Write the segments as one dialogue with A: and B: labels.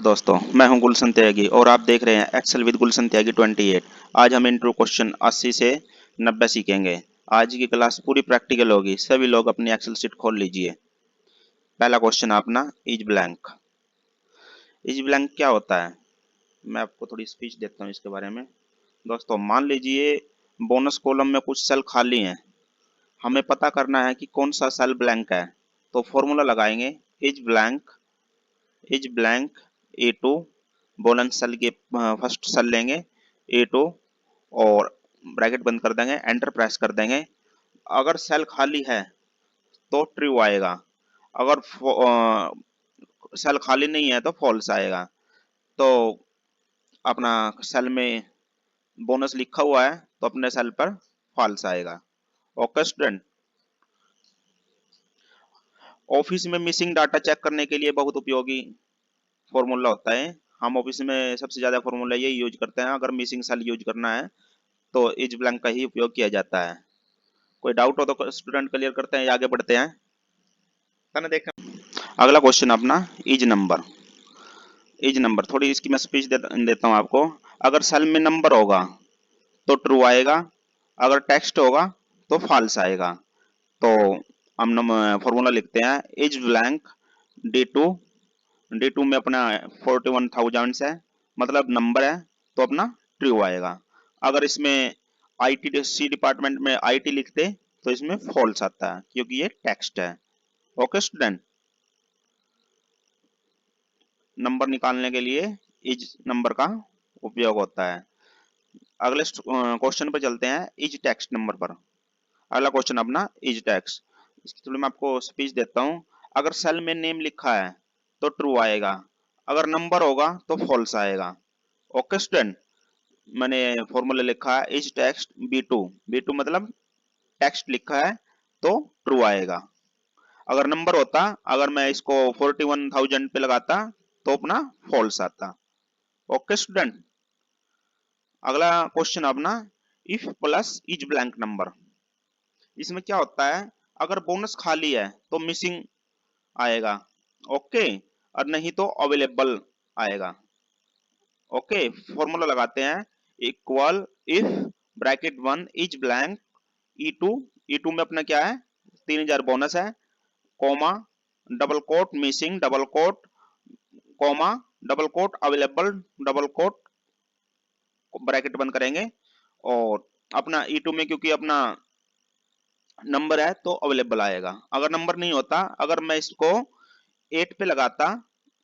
A: दोस्तों, मैं हूं गुलशन त्यागी और आप देख रहे हैं एक्सेल विद गुलशन त्यागी 28। आज हम इंट्रो क्वेश्चन 80 से 90 सीखेंगे। आज की क्लास पूरी प्रैक्टिकल होगी। सभी लोग अपनी एक्सेल शीट खोल लीजिए। पहला क्वेश्चन अपना इज ब्लैंक। इज ब्लैंक क्या होता है, मैं आपको थोड़ी स्पीच देता हूं इसके बारे में। दोस्तों, मान लीजिए बोनस कॉलम में कुछ सेल खाली हैं। हमें पता करना है कि कौन सा सेल ब्लैंक है। तो फॉर्मूला लगाएंगे is blank A2। Bonus cell के फर्स्ट सेल लेंगे A2 और ब्रैकेट बंद कर देंगे, एंटर प्रेस कर देंगे। अगर सेल खाली है तो ट्रू आएगा, अगर सेल खाली नहीं है तो फॉल्स आएगा। तो अपना सेल में बोनस लिखा हुआ है तो अपने सेल पर फॉल्स आएगा। ओके स्टूडेंट, ऑफिस में मिसिंग डाटा चेक करने के लिए बहुत उपयोगी फॉर्मूला होता है। हम ऑफिस में सबसे ज्यादा फॉर्मूला ये यूज करते हैं। अगर मिसिंग सेल यूज करना है तो इज ब्लैंक का ही उपयोग किया जाता है। कोई डाउट हो तो स्टूडेंट क्लियर करते हैं या आगे बढ़ते हैं। अगला क्वेश्चन अपना इज नंबर थोड़ी इसकी मैं स्पीच देता हूं आपको। अगर सेल में नंबर होगा तो ट्रू आएगा, अगर टेक्स्ट होगा तो फॉल्स आएगा। तो हम फॉर्मूला लिखते हैं इज ब्लैंक D2। D2 में अपना 41,000 है, मतलब नंबर है, तो अपना ट्रू आएगा। अगर इसमें IT डिपार्टमेंट में IT लिखते तो इसमें फॉल्स आता है क्योंकि ये टेक्स्ट है। ओके स्टूडेंट, नंबर निकालने के लिए इज नंबर का उपयोग होता है। अगले क्वेश्चन पर चलते हैं इज टेक्स्ट नंबर पर। अगला क्वेश्चन अपना इज टेक्स्ट। इसकी थोड़ी मैं आपको स्पीच देता हूँ। अगर सेल में नेम लिखा है तो ट्रू आएगा, अगर नंबर होगा तो फॉल्स आएगा। ओके स्टूडेंट, मैंने फॉर्मूला लिखा है इज टेक्स्ट B2 मतलब टेक्स्ट लिखा है तो ट्रू आएगा। अगर नंबर होता, अगर मैं इसको 41,000 पे लगाता तो अपना फॉल्स आता। ओके स्टूडेंट, अगला क्वेश्चन अपना if plus is blank number. इसमें क्या होता है, अगर बोनस खाली है तो मिसिंग आएगा, ओके, और नहीं तो अवेलेबल आएगा। ओके, फॉर्मूला लगाते हैं equal if bracket 1 is blank E2 में अपना क्या है 3,000 बोनस है, comma double quote missing double quote comma double quote available double quote bracket बंद करेंगे। और अपना E2 में क्योंकि अपना नंबर है तो अवेलेबल आएगा। अगर नंबर नहीं होता, अगर मैं इसको 8 पे लगाता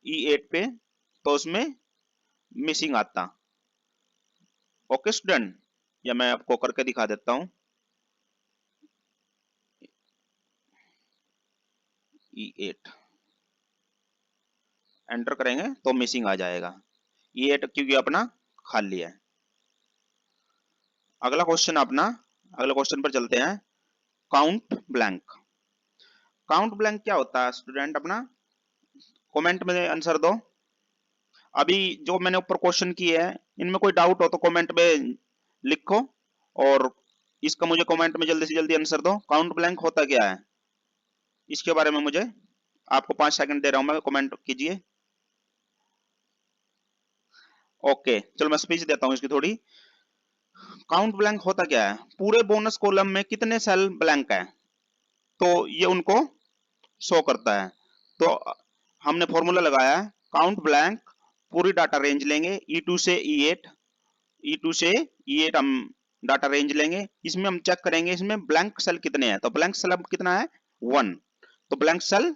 A: E8 पे तो उसमें मिसिंग आता। ओके स्टूडेंट, या मैं आपको करके दिखा देता हूं। E8 एंटर करेंगे तो मिसिंग आ जाएगा। E8 क्योंकि अपना खाली है। अगला क्वेश्चन पर चलते हैं काउंट ब्लैंक। काउंट ब्लैंक क्या होता है स्टूडेंट, अपना कमेंट में आंसर दो। अभी जो मैंने ऊपर क्वेश्चन किए हैं इनमें कोई डाउट हो तो कमेंट में लिखो और इसका मुझे कमेंट में जल्दी से जल्दी आंसर दो। काउंट ब्लैंक होता क्या है इसके बारे में मुझे आपको 5 सेकंड दे रहा हूं मैं, कमेंट कीजिए। ओके, चलो मैं स्पीच देता हूं इसकी थोड़ी। काउंट ब्लैंक होता क्या है, पूरे बोनस कॉलम में कितने सेल ब्लैंक है तो ये उनको शो करता है। तो हमने फॉर्मूला लगाया है काउंट ब्लैंक, पूरी डाटा रेंज लेंगे E2 से E8 हम डाटा रेंज लेंगे। इसमें हम चेक करेंगे इसमें ब्लैंक सेल कितने हैं, तो ब्लैंक सेल अब कितना है 1, तो ब्लैंक सेल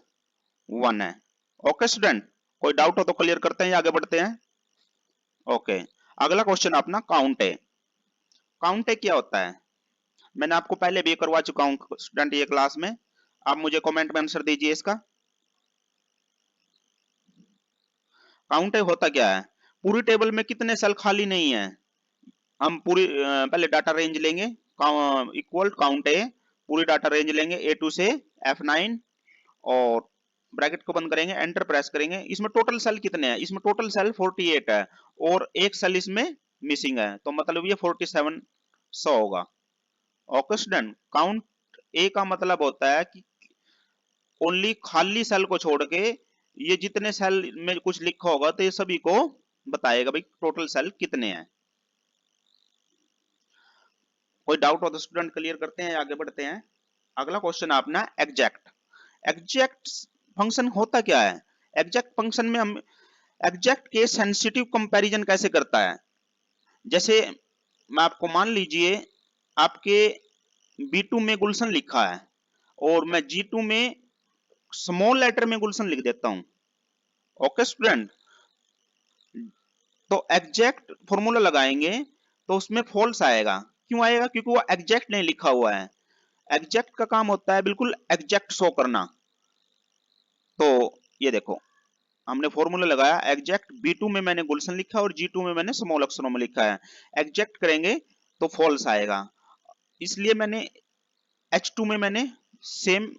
A: 1 है। ओके स्टूडेंट, कोई डाउट हो तो क्लियर करते हैं या आगे बढ़ते हैं। ओके, अगला क्वेश्चन अपना काउंट है क्या होता है, मैंने आपको पहले भी करवा चुका हूं स्टूडेंट ये क्लास में। आप मुझे कमेंट में आंसर दीजिए इसका। काउंट होता क्या है, पूरी टेबल में कितने सेल खाली नहीं है। हम पूरी पहले डाटा रेंज लेंगे इक्वल काउंट है, पूरी डाटा रेंज लेंगे A2 से F9 और ब्रैकेट को बंद करेंगे, एंटर प्रेस करेंगे। इसमें टोटल सेल कितने हैं, इसमें टोटल सेल 48 है और एक सेल इसमें मिसिंग है, तो मतलब ये 4700 होगा। ओके स्टूडेंट, काउंट ए का मतलब होता है कि ओनली खाली सेल को छोड़ के ये जितने सेल में कुछ लिखा होगा तो ये सभी को बताएगा भाई टोटल सेल कितने हैं। कोई डाउट हो तो स्टूडेंट क्लियर करते हैं, आगे बढ़ते हैं। अगला क्वेश्चन है अपना एग्जैक्ट। एग्जैक्ट फंक्शन होता क्या है? एग्जैक्ट फंक्शन में हम एग्जैक्ट के सेंसिटिव कंपैरिजन कैसे करता है? जैसे मैं आपको मान लीजिए आपके B2 में गुलशन लिखा है और मैं G2 में स्मॉल लेटर में गुलशन लिख देता हूं। ओके स्टूडेंट, तो एग्जैक्ट फॉर्मूला लगाएंगे तो उसमें फॉल्स आएगा। क्यों आएगा? क्योंकि वो एग्जैक्ट नहीं लिखा हुआ है। एग्जैक्ट का काम होता है बिल्कुल एग्जैक्ट शो करना। तो ये देखो हमने फॉर्मूला लगाया, एग्जैक्ट B2 में मैंने गुलशन लिखा और G2 में मैंने स्मॉल अक्षरों में लिखा है। एग्जैक्ट करेंगे तो फॉल्स आएगा, इसलिए मैंने H2 में मैंने सेम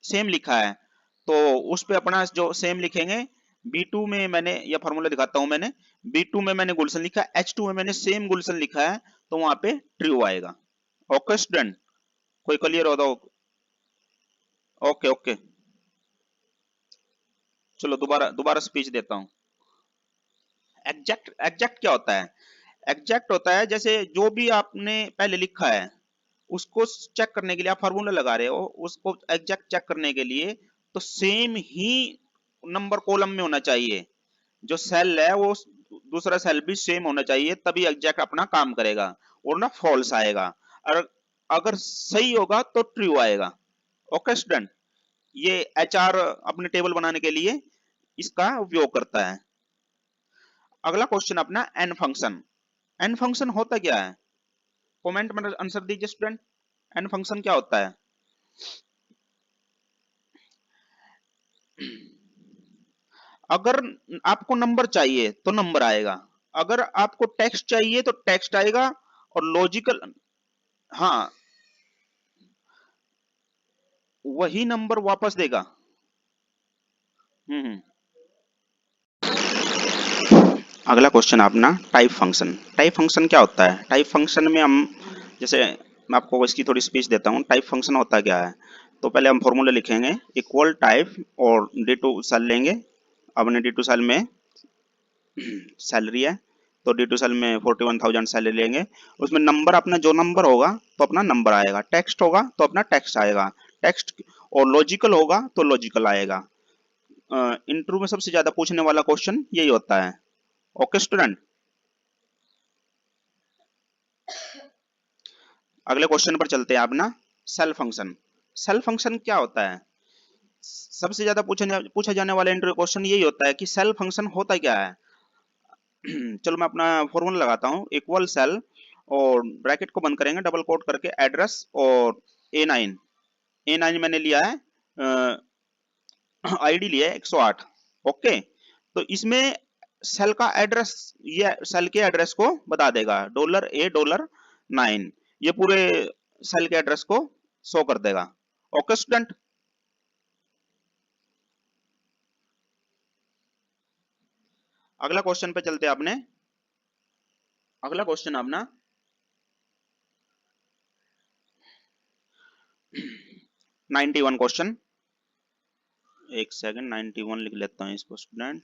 A: सेम लिखा है, तो उस पे अपना जो सेम लिखेंगे। B2 में मैंने यह फॉर्मूला दिखाता हूं, मैंने B2 में मैंने गुलशन लिखा, H2 में मैंने सेम गुलशन लिखा है, तो वहां पे ट्रू आएगा। ओके स्टूडेंट, कोई क्लियर हो तो ओके ओके। चलो दोबारा दोबारा स्पीच देता हूं। एग्जैक्ट एग्जैक्ट क्या होता है? एग्जैक्ट होता है जैसे जो भी आपने पहले लिखा है उसको चेक करने के लिए आप फार्मूला लगा रहे हो, उसको एग्जैक्ट चेक करने के लिए तो सेम ही नंबर कॉलम में होना चाहिए। जो सेल है वो दूसरा सेल भी सेम होना चाहिए, तभी एग्जैक्ट अपना काम करेगा और ना फॉल्स आएगा। और अगर सही होगा तो ट्रू आएगा। ओके स्टूडेंट, ये एचआर अपने टेबल बनाने के लिए इसका उपयोग करता है। अगला क्वेश्चन अपना एन फंक्शन। एन फंक्शन होता क्या है? कमेंट में आंसर दीजिए स्टूडेंट, एन फंक्शन क्या होता है? अगर आपको नंबर चाहिए तो नंबर आएगा, अगर आपको टेक्स्ट चाहिए तो टेक्स्ट आएगा, और लॉजिकल, हाँ, वही नंबर वापस देगा। हम्म। अगला क्वेश्चन अपना टाइप फंक्शन। टाइप फंक्शन क्या होता है? टाइप फंक्शन में हम जैसे मैं आपको इसकी थोड़ी स्पीच देता हूँ। टाइप फंक्शन होता क्या है? तो पहले हम फॉर्मूला लिखेंगे, इक्वल टाइप और D2 सेल लेंगे। अपने D2 सेल में सैलरी है तो D2 सेल में 41,000 सैलरी लेंगे। उसमें नंबर अपना जो नंबर होगा तो अपना नंबर आएगा, टेक्स्ट होगा तो अपना टेक्स्ट आएगा टेक्स्ट, और लॉजिकल होगा तो लॉजिकल आएगा। इंटरव्यू में सबसे ज्यादा पूछने वाला क्वेश्चन यही होता है। ओके स्टूडेंट, अगले क्वेश्चन पर चलते हैं अपना सेल फंक्शन। सेल फंक्शन क्या होता है? सबसे ज्यादा पूछा जाने वाला इंटरव्यू क्वेश्चन यही होता है कि सेल फंक्शन होता क्या है। चलो मैं अपना फॉर्मूला लगाता हूँ, इक्वल सेल और ब्रैकेट को बंद करेंगे, डबल कोट करके एड्रेस और A9। A9 मैंने लिया है, आईडी लिया है 108। ओके, तो इसमें सेल का एड्रेस, ये सेल के एड्रेस को बता देगा, $A$9, ये पूरे सेल के एड्रेस को शो कर देगा। ओके स्टूडेंट, अगला क्वेश्चन पे चलते हैं आपने। अगला क्वेश्चन अपना 91 क्वेश्चन। एक सेकंड, 91 लिख लेता हूँ इसको स्टूडेंट।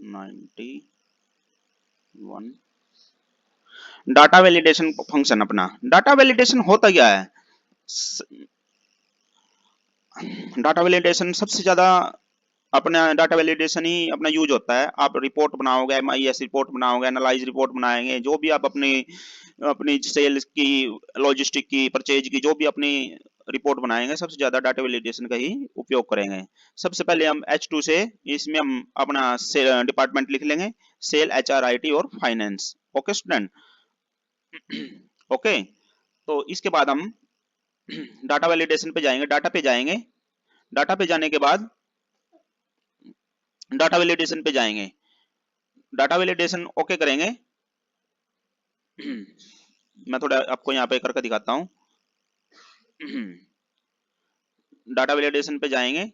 A: 91 data validation function. अपना डाटा वैलिडेशन होता क्या है? डाटा वैलिडेशन सबसे ज्यादा अपना डाटा वैलिडेशन ही अपना यूज होता है। आप रिपोर्ट बनाओगे, MIS रिपोर्ट बनाओगे, एनालाइज रिपोर्ट बनाएंगे, जो भी आप अपनी अपनी सेल्स की, लॉजिस्टिक की, परचेज की, जो भी अपनी रिपोर्ट बनाएंगे सबसे ज्यादा डाटा वैलिडेशन का ही उपयोग करेंगे। सबसे पहले हम H2 से इसमें हम अपना डिपार्टमेंट लिख लेंगे, सेल, HR, IT और फाइनेंस। ओके स्टूडेंट, ओके, तो इसके बाद हम डाटा वैलिडेशन पे जाएंगे, डाटा पे जाएंगे, डाटा पे जाने के बाद डाटा वैलिडेशन पे जाएंगे, डाटा वैलिडेशन ओके करेंगे। मैं थोड़ा आपको यहाँ पे करके दिखाता हूँ। डाटा वैलिडेशन पे जाएंगे,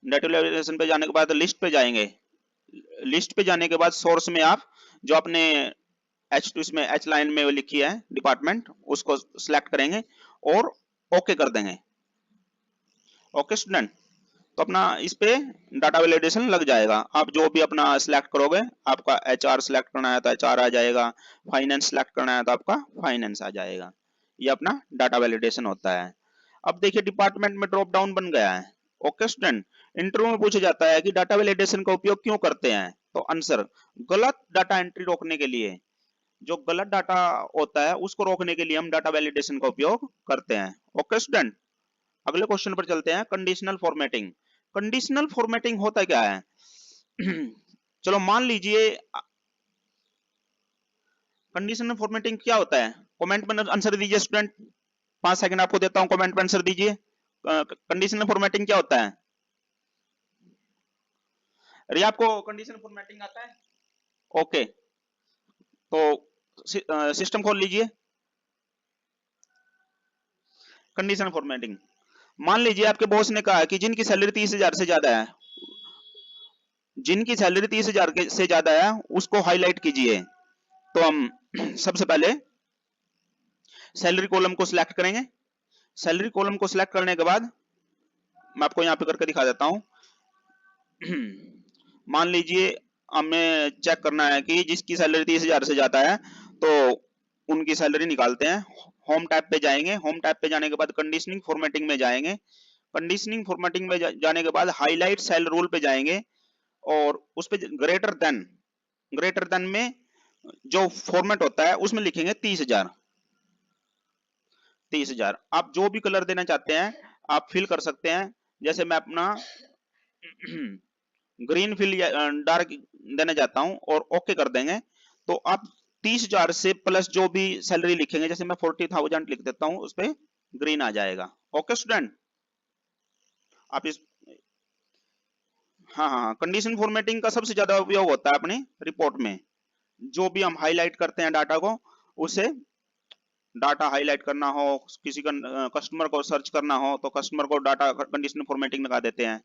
A: डाटा वैलिडेशन पे जाने के बाद लिस्ट पे जाएंगे, लिस्ट पे जाने के बाद सोर्स में आप जो अपने H2 में H लाइन में लिखी है डिपार्टमेंट, उसको सिलेक्ट करेंगे और ओके कर देंगे। ओके स्टूडेंट, तो अपना इस पे डाटा वैलिडेशन लग जाएगा। आप जो भी अपना सिलेक्ट करोगे, आपका एचआर सिलेक्ट करना है तो एचआर आ जाएगा, फाइनेंस सिलेक्ट करना है तो आपका फाइनेंस आ जाएगा। ये अपना डाटा वैलिडेशन होता है। अब देखिए डिपार्टमेंट में ड्रॉप डाउन बन गया है। ओके स्टूडेंट, इंटरव्यू में पूछा जाता है कि डाटा वैलिडेशन का उपयोग क्यों करते हैं, तो आंसर गलत डाटा एंट्री रोकने के लिए। जो गलत डाटा होता है उसको रोकने के लिए हम डाटा वैलिडेशन का उपयोग करते हैं। ओके स्टूडेंट, अगले क्वेश्चन पर चलते हैं, कंडीशनल फॉर्मेटिंग। कंडीशनल फॉर्मेटिंग होता क्या है? चलो मान लीजिए, कंडीशनल फॉर्मेटिंग क्या होता है, कमेंट में आंसर दीजिए स्टूडेंट। 5 सेकंड आपको देता हूं, कमेंट में आंसर दीजिए। कंडीशनल फॉर्मेटिंग क्या होता है? अरे आपको कंडीशनल फॉर्मेटिंग आता है? ओके, तो सिस्टम खोल लीजिए। कंडीशनल फॉर्मेटिंग, मान लीजिए आपके बॉस ने कहा कि जिनकी सैलरी 30,000 से ज्यादा है, जिनकी सैलरी 30,000 से ज्यादा है उसको हाईलाइट कीजिए। तो हम सबसे पहले सैलरी कॉलम को सिलेक्ट करेंगे। सैलरी कॉलम को सिलेक्ट करने के बाद मैं आपको यहाँ पे करके दिखा देता हूँ। मान लीजिए हमें चेक करना है कि जिसकी सैलरी 30,000 से ज्यादा है तो उनकी सैलरी निकालते हैं। होम टैब पे जाएंगे, होम टैब पे जाने के बाद कंडीशनिंग फॉर्मेटिंग में जाएंगे। कंडीशनिंग फॉर्मेटिंग में जाने के बाद हाईलाइट सेल रूल पे जाएंगे और उस पे ग्रेटर देन में जो फॉर्मेट होता है उसमें लिखेंगे 30,000। 30,000 आप जो भी कलर देना चाहते हैं आप फिल कर सकते हैं। जैसे मैं अपना ग्रीन फिल डार्क देना चाहता हूं और ओके कर देंगे तो आप 30,000 से प्लस जो भी सैलरी लिखेंगे, जैसे मैं 40,000 लिख देता हूं, उस पर ग्रीन आ जाएगा। ओके स्टूडेंट, आप इस, हाँ हाँ हाँ, कंडीशन फॉर्मेटिंग का सबसे ज्यादा उपयोग होता है अपनी रिपोर्ट में। जो भी हम हाईलाइट करते हैं डाटा को, उसे डाटा हाईलाइट करना हो, किसी का कस्टमर को सर्च करना हो तो कस्टमर को डाटा कंडीशनल फॉर्मेटिंग लगा देते हैं।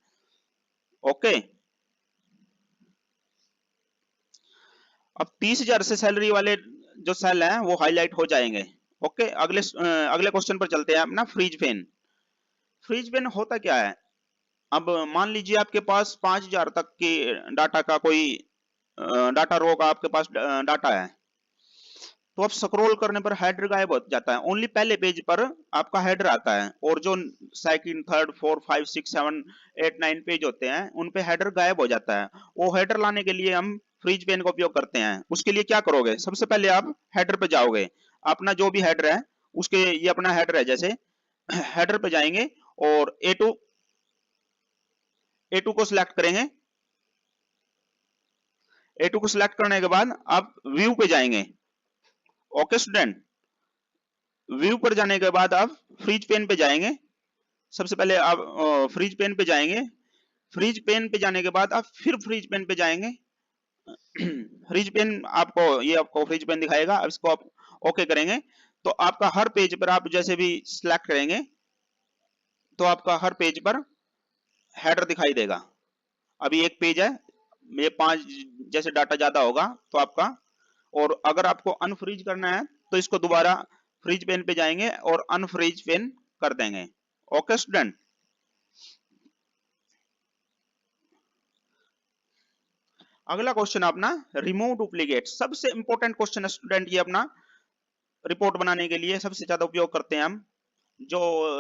A: ओके, अब 30,000 से सैलरी वाले जो सेल हैं वो हाईलाइट हो जाएंगे। ओके, अगले क्वेश्चन पर चलते हैं अपना, फ्रीज पेन। फ्रीज पेन होता क्या है? अब मान लीजिए आपके पास 5,000 तक की डाटा का कोई डाटा रो का आपके पास डाटा है, तो अब स्क्रॉल करने पर हेडर गायब हो जाता है। ओनली पहले पेज पर आपका हेडर आता है और जो सेकंड, थर्ड, 4, 5, 6, 7, 8, 9 पेज होते हैं उन पे हेडर गायब हो जाता है। वो हेडर लाने के लिए हम फ्रीज पेन का उपयोग करते हैं। उसके लिए क्या करोगे, सबसे पहले आप हेडर पे जाओगे, अपना जो भी हेडर है उसके, ये अपना हेडर है, जैसे हेडर पे जाएंगे और A2 को सिलेक्ट करेंगे। A2 को सिलेक्ट करने के बाद आप व्यू पे जाएंगे। ओके स्टूडेंट, व्यू पर जाने के बाद आप फ्रीज पेन पे जाएंगे। सबसे पहले आप फ्रीज पेन पे जाएंगे। फ्रीज पेन पे जाने के बाद आप फिर फ्रीज पेन पे जाएंगे। फ्रीज पेन आपको, ये आपको फ्रीज पेन दिखाएगा। अब इसको आप ओके करेंगे तो आपका हर पेज पर आप जैसे भी सिलेक्ट करेंगे तो आपका हर पेज पर हेडर दिखाई देगा। अभी एक पेज है, ये 5 जैसे डाटा ज्यादा होगा तो आपका, और अगर आपको अनफ्रीज करना है तो इसको दोबारा फ्रीज पेन पे जाएंगे और अनफ्रीज पेन कर देंगे। ओके स्टूडेंट, अगला क्वेश्चन अपना, रिमूव डुप्लीकेट। सबसे इंपॉर्टेंट क्वेश्चन है स्टूडेंट, ये अपना रिपोर्ट बनाने के लिए सबसे ज्यादा उपयोग करते हैं हम। जो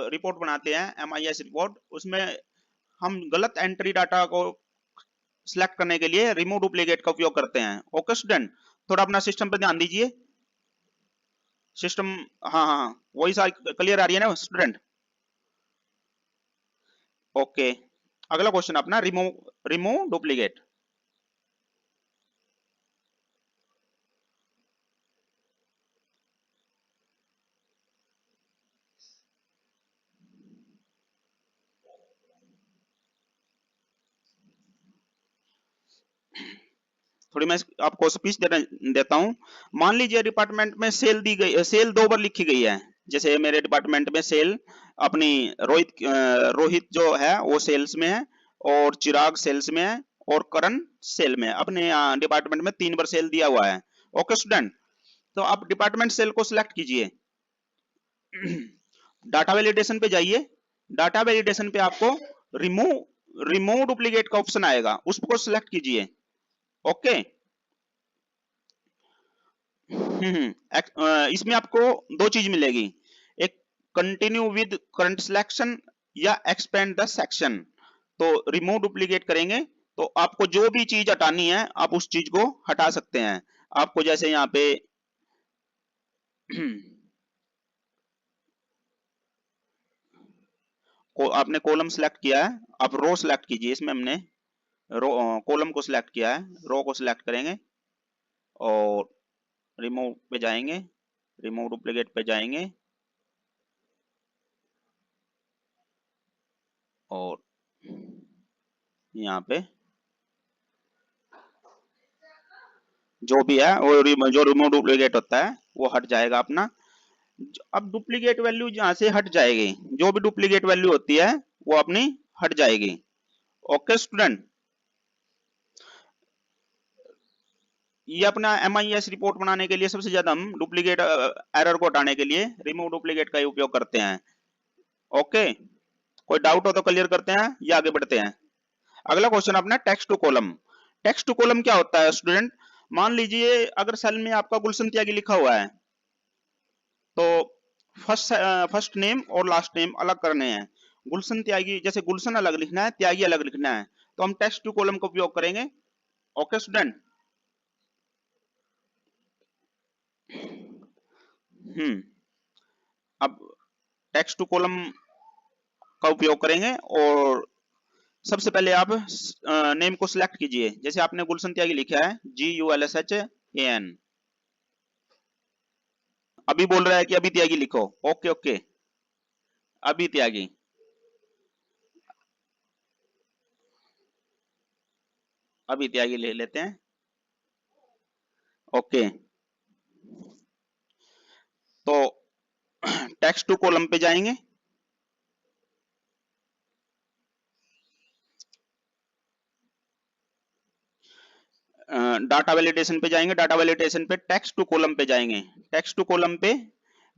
A: रिपोर्ट बनाते हैं MIS रिपोर्ट, उसमें हम गलत एंट्री डाटा को सिलेक्ट करने के लिए रिमूव डुप्लीकेट का उपयोग करते हैं। ओके स्टूडेंट, थोड़ा अपना सिस्टम पर ध्यान दीजिए। सिस्टम, हाँ हाँ हाँ, वही सारी क्लियर आ रही है ना स्टूडेंट? ओके, अगला क्वेश्चन अपना, रिमूव रिमूव डुप्लीकेट। थोड़ी मैं आपको स्पीच देता हूँ। मान लीजिए डिपार्टमेंट में सेल दी गई, सेल 2 बार लिखी गई है। जैसे मेरे डिपार्टमेंट में सेल अपनी रोहित जो है वो सेल्स में है, और चिराग सेल्स में है, और करण सेल में है। अपने डिपार्टमेंट में 3 बार सेल दिया हुआ है। ओके स्टूडेंट, तो आप डिपार्टमेंट सेल को सिलेक्ट कीजिए। डाटा वैलिडेशन पे जाइए। डाटा वैलिडेशन पे आपको रिमूव रिमूव डुप्लीकेट का ऑप्शन आएगा, उसको सिलेक्ट कीजिए। ओके। इसमें आपको दो चीज मिलेगी, एक कंटिन्यू विद करंट सिलेक्शन या एक्सपेंड द सेक्शन। तो रिमूव डुप्लीकेट करेंगे तो आपको जो भी चीज हटानी है आप उस चीज को हटा सकते हैं। आपको जैसे यहाँ पे आपने कॉलम सिलेक्ट किया है, आप रो सिलेक्ट कीजिए। इसमें हमने रो कॉलम को सिलेक्ट किया है, रो को सिलेक्ट करेंगे और रिमूव पे जाएंगे, रिमूव डुप्लीकेट पे जाएंगे और यहाँ पे जो भी है वो जो रिमूव डुप्लीकेट होता है वो हट जाएगा अपना। अब डुप्लीकेट वैल्यू यहाँ से हट जाएगी, जो भी डुप्लीकेट वैल्यू होती है वो अपनी हट जाएगी। ओके स्टूडेंट, ये अपना MIS रिपोर्ट बनाने के लिए सबसे ज्यादा हम डुप्लीकेट एरर को हटाने के लिए रिमूव डुप्लीकेट का ही उपयोग करते हैं। ओके, कोई डाउट हो तो क्लियर करते हैं या आगे बढ़ते हैं। अगला क्वेश्चन अपना text to column. Text to column क्या होता है स्टूडेंट? मान लीजिए अगर सेल में आपका गुलशन त्यागी लिखा हुआ है तो फर्स्ट नेम और लास्ट नेम अलग करने हैं। गुलशन त्यागी, जैसे गुलशन अलग लिखना है, त्यागी अलग लिखना है, तो हम टेक्स्ट टू कॉलम का उपयोग करेंगे। Okay student. हम्म अब टेक्स्ट टू कॉलम का उपयोग करेंगे और सबसे पहले आप नेम को सिलेक्ट कीजिए। जैसे आपने गुलशन त्यागी लिखा है GULSHAN, अभी बोल रहा है कि अभी त्यागी लिखो। ओके ओके, अभी त्यागी, अभी त्यागी ले लेते हैं। ओके, तो टेक्स्ट टू कॉलम पे जाएंगे, डाटा वैलिडेशन पे जाएंगे, डाटा वैलिडेशन पे टेक्स्ट टू कॉलम पे जाएंगे। टेक्स्ट टू कॉलम पे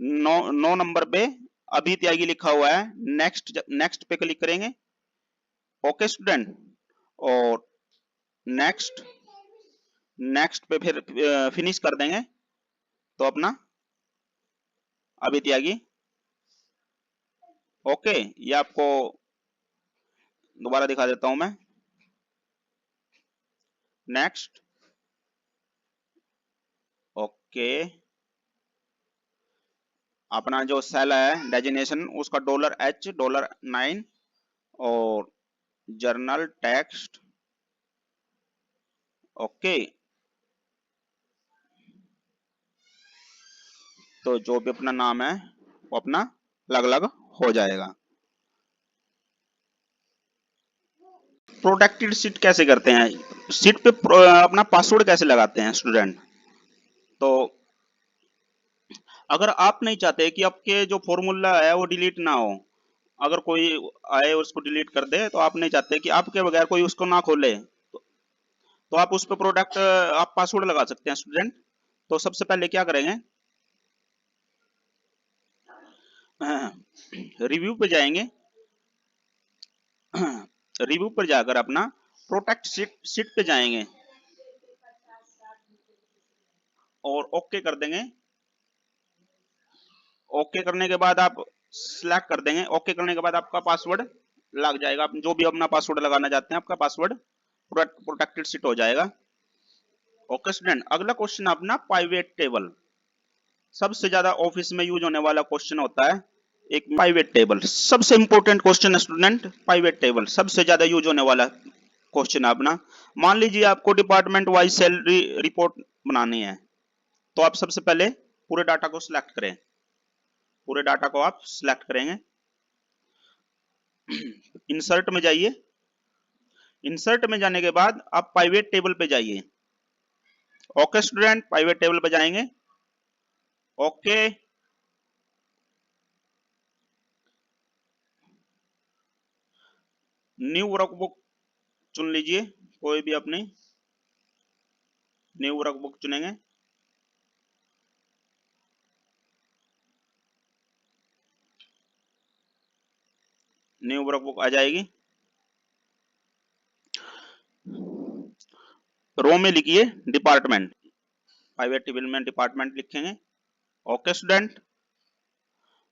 A: 9 नंबर पे अभी त्यागी लिखा हुआ है, नेक्स्ट नेक्स्ट पे क्लिक करेंगे। ओके स्टूडेंट, और नेक्स्ट नेक्स्ट पे फिर फिनिश कर देंगे तो अपना अभी त्यागी। ओके, ये आपको दोबारा दिखा देता हूं मैं। नेक्स्ट, ओके, अपना जो सेल है डेजिनेशन उसका $H$9 और जर्नल टेक्स्ट। ओके, तो जो भी अपना नाम है वो अपना अलग अलग हो जाएगा। प्रोटेक्टेड सीट कैसे करते हैं? सीट पे अपना पासवर्ड कैसे लगाते हैं स्टूडेंट? तो अगर आप नहीं चाहते कि आपके जो फॉर्मूला है वो डिलीट ना हो, अगर कोई आए और उसको डिलीट कर दे, तो आप नहीं चाहते कि आपके बगैर कोई उसको ना खोले, तो आप उस पर प्रोडक्ट आप पासवर्ड लगा सकते हैं स्टूडेंट। तो सबसे पहले क्या करेंगे, रिव्यू पे जाएंगे, रिव्यू पर जाकर अपना प्रोटेक्ट सीट सीट पे जाएंगे और ओके कर देंगे। ओके करने के बाद आप सिलेक्ट कर देंगे, ओके करने के बाद आपका पासवर्ड लग जाएगा। आप जो भी अपना पासवर्ड लगाना चाहते हैं आपका पासवर्ड प्रोटेक्टेड सीट हो जाएगा। ओके स्टूडेंट, अगला क्वेश्चन अपना पाइवेट टेबल। सबसे ज्यादा ऑफिस में यूज होने वाला क्वेश्चन होता है एक पाइवेट टेबल। सबसे इंपॉर्टेंट क्वेश्चन है स्टूडेंट, पाइवेट टेबल सबसे ज्यादा यूज होने वाला क्वेश्चन है अपना। मान लीजिए आपको डिपार्टमेंट वाइज सैलरी रिपोर्ट बनानी है, तो आप सबसे पहले पूरे डाटा को सिलेक्ट करें, पूरे डाटा को आप सिलेक्ट करेंगे। इंसर्ट में जाइए, इंसर्ट में जाने के बाद आप पाइवेट टेबल पे जाइए। ओके स्टूडेंट, पाइवेट टेबल पे जाएंगे। ओके, न्यू वर्कबुक चुन लीजिए, कोई भी अपनी न्यू वर्कबुक चुनेंगे। न्यू वर्कबुक आ जाएगी। रो में लिखिए डिपार्टमेंट, प्राइवेट टेबल में डिपार्टमेंट लिखेंगे। Okay student,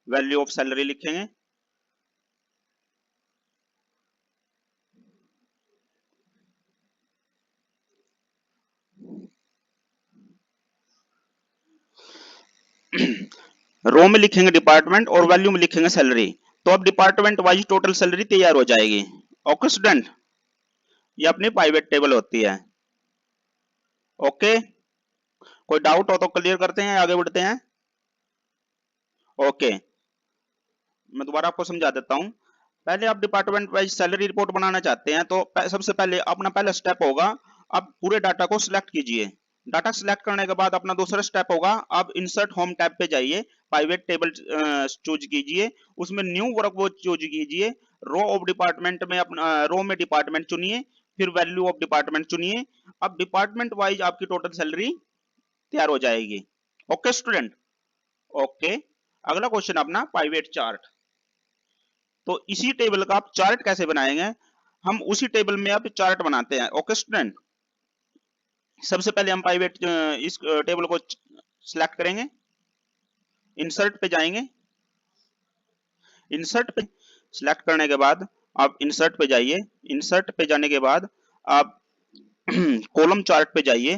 A: value of salary लिखेंगे। रो में लिखेंगे डिपार्टमेंट और वैल्यू में लिखेंगे सैलरी, तो अब डिपार्टमेंट वाइज टोटल सैलरी तैयार हो जाएगी। ओके स्टूडेंट, ये अपनी प्राइवेट टेबल होती है। ओके, कोई डाउट हो तो क्लियर करते हैं, आगे बढ़ते हैं। ओके, मैं दोबारा आपको समझा देता हूं। पहले आप डिपार्टमेंट वाइज सैलरी रिपोर्ट बनाना चाहते हैं तो सबसे पहले अपना पहला स्टेप होगा, आप पूरे डाटा को सिलेक्ट कीजिए। डाटा सिलेक्ट करने के बाद अपना दूसरा स्टेप होगा, आप इंसर्ट होम टैब पे जाइए, प्राइवेट टेबल चूज कीजिए, उसमें न्यू वर्क वो चूज कीजिए, रो ऑफ डिपार्टमेंट में अपना रो में डिपार्टमेंट चुनिए, फिर वैल्यू ऑफ डिपार्टमेंट चुनिए। अब डिपार्टमेंट वाइज आपकी टोटल सैलरी तैयार हो जाएगी। Okay student. ओके, अगला क्वेश्चन अपना प्राइवेट चार्ट। तो इसी टेबल का आप चार्ट कैसे बनाएंगे, हम उसी टेबल में आप चार्ट बनाते हैं। ओके स्टूडेंट, सबसे पहले हम प्राइवेट इस टेबल को सिलेक्ट करेंगे, इंसर्ट पे जाएंगे, इंसर्ट पे सिलेक्ट करने के बाद आप इंसर्ट पे जाइए, इंसर्ट पे जाने के बाद आप कॉलम चार्ट पे जाइए,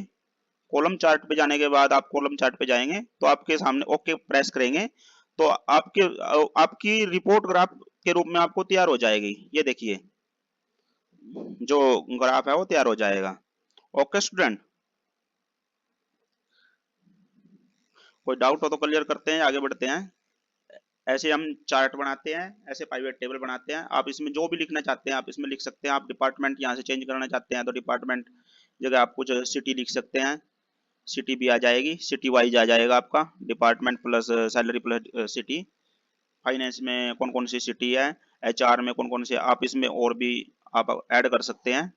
A: कॉलम चार्ट पे जाने के बाद आप कॉलम चार्ट पे जाएंगे तो आपके सामने ओके प्रेस करेंगे तो आपके आपकी रिपोर्ट ग्राफ के रूप में आपको तैयार हो जाएगी। ये देखिए जो ग्राफ है वो तैयार हो जाएगा। ओके स्टूडेंट, कोई डाउट हो तो क्लियर करते हैं, आगे बढ़ते हैं। ऐसे हम चार्ट बनाते हैं, ऐसे प्राइवेट टेबल बनाते हैं। आप इसमें जो भी लिखना चाहते हैं आप इसमें लिख सकते हैं। आप डिपार्टमेंट यहाँ से चेंज करना चाहते हैं तो डिपार्टमेंट जगह आप कुछ सिटी लिख सकते हैं, सिटी भी आ जाएगी, सिटी वाइज आ जाएगा आपका, department plus salary plus city. Finance में कौन कौन सी सिटी है, एचआर में कौन कौन से, आप इसमें और भी आप ऐड कर सकते हैं।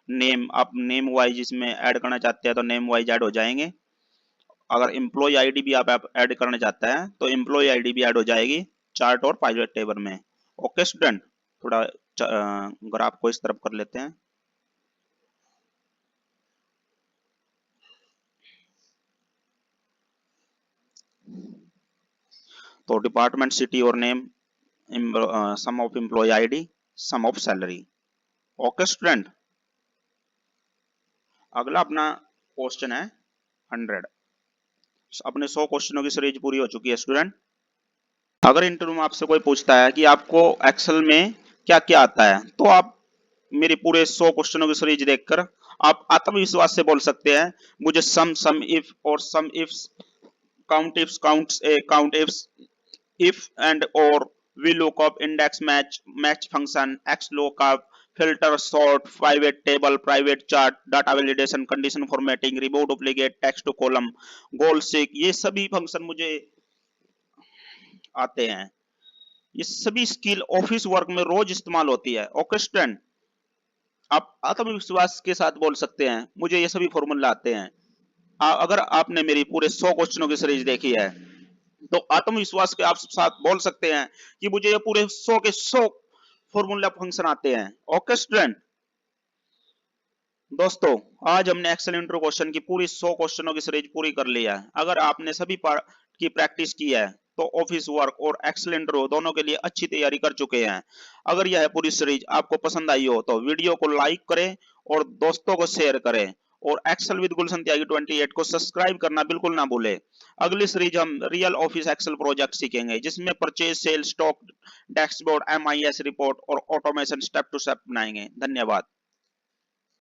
A: नेम, आप नेम वाइज इसमें ऐड करना चाहते हैं तो नेम वाइज ऐड हो जाएंगे। अगर एम्प्लॉय आईडी भी आप ऐड करना चाहते हैं तो एम्प्लॉय आईडी भी ऐड हो जाएगी चार्ट और प्राइवेट टेबल में। ओके स्टूडेंट, थोड़ा ग्राफ को इस तरफ कर लेते हैं। तो डिपार्टमेंट, सिटी और name, sum of employee ID, sum of salary. Okay student, अगला अपना क्वेश्चन है 100। अपने 100 क्वेश्चनों की सीरीज पूरी हो चुकी है स्टूडेंट। अगर इंटरव्यू में आपसे कोई पूछता है कि आपको एक्सेल में क्या क्या आता है तो आप मेरे पूरे 100 क्वेश्चनों की सीरीज देखकर आप आत्मविश्वास से बोल सकते हैं मुझे सम इफ और सम ifs, count ifs, count ifs, if and or VLOOKUP, index match, match function, XLOOKUP, filter, sort, private table, private chart, data validation, condition formatting, remove duplicate, text to column, goal seek, ये सभी function मुझे आते हैं। ये सभी skill office work में रोज इस्तेमाल होती है। ओके स्टूडेंट, आप आत्मविश्वास के साथ बोल सकते हैं मुझे ये सभी फॉर्मूला आते हैं। अगर आपने मेरी पूरे 100 क्वेश्चनों की सीरीज देखी है तो आत्मविश्वास के आप साथ बोल सकते हैं कि मुझे ये पूरे 100 के 100 फॉर्मूला फंक्शन आते हैं। ओके स्टूडेंट, दोस्तों आज हमने एक्सेल इंट्रो क्वेश्चन की पूरी 100 क्वेश्चनों की सीरीज पूरी कर ली है। अगर आपने सभी पार्ट की प्रैक्टिस की है तो ऑफिस वर्क और एक्सेल इंट्रो दोनों के लिए अच्छी तैयारी कर चुके हैं। अगर यह पूरी सीरीज आपको पसंद आई हो तो वीडियो को लाइक करें और दोस्तों को शेयर करें और एक्सेल विद गुलशन त्यागी 28 को सब्सक्राइब करना बिल्कुल ना भूलें। अगली सीरीज हम रियल ऑफिस एक्सेल प्रोजेक्ट सीखेंगे जिसमें purchase, sale, stock, dashboard, MIS report और ऑटोमेशन स्टेप टू स्टेप बनाएंगे। धन्यवाद।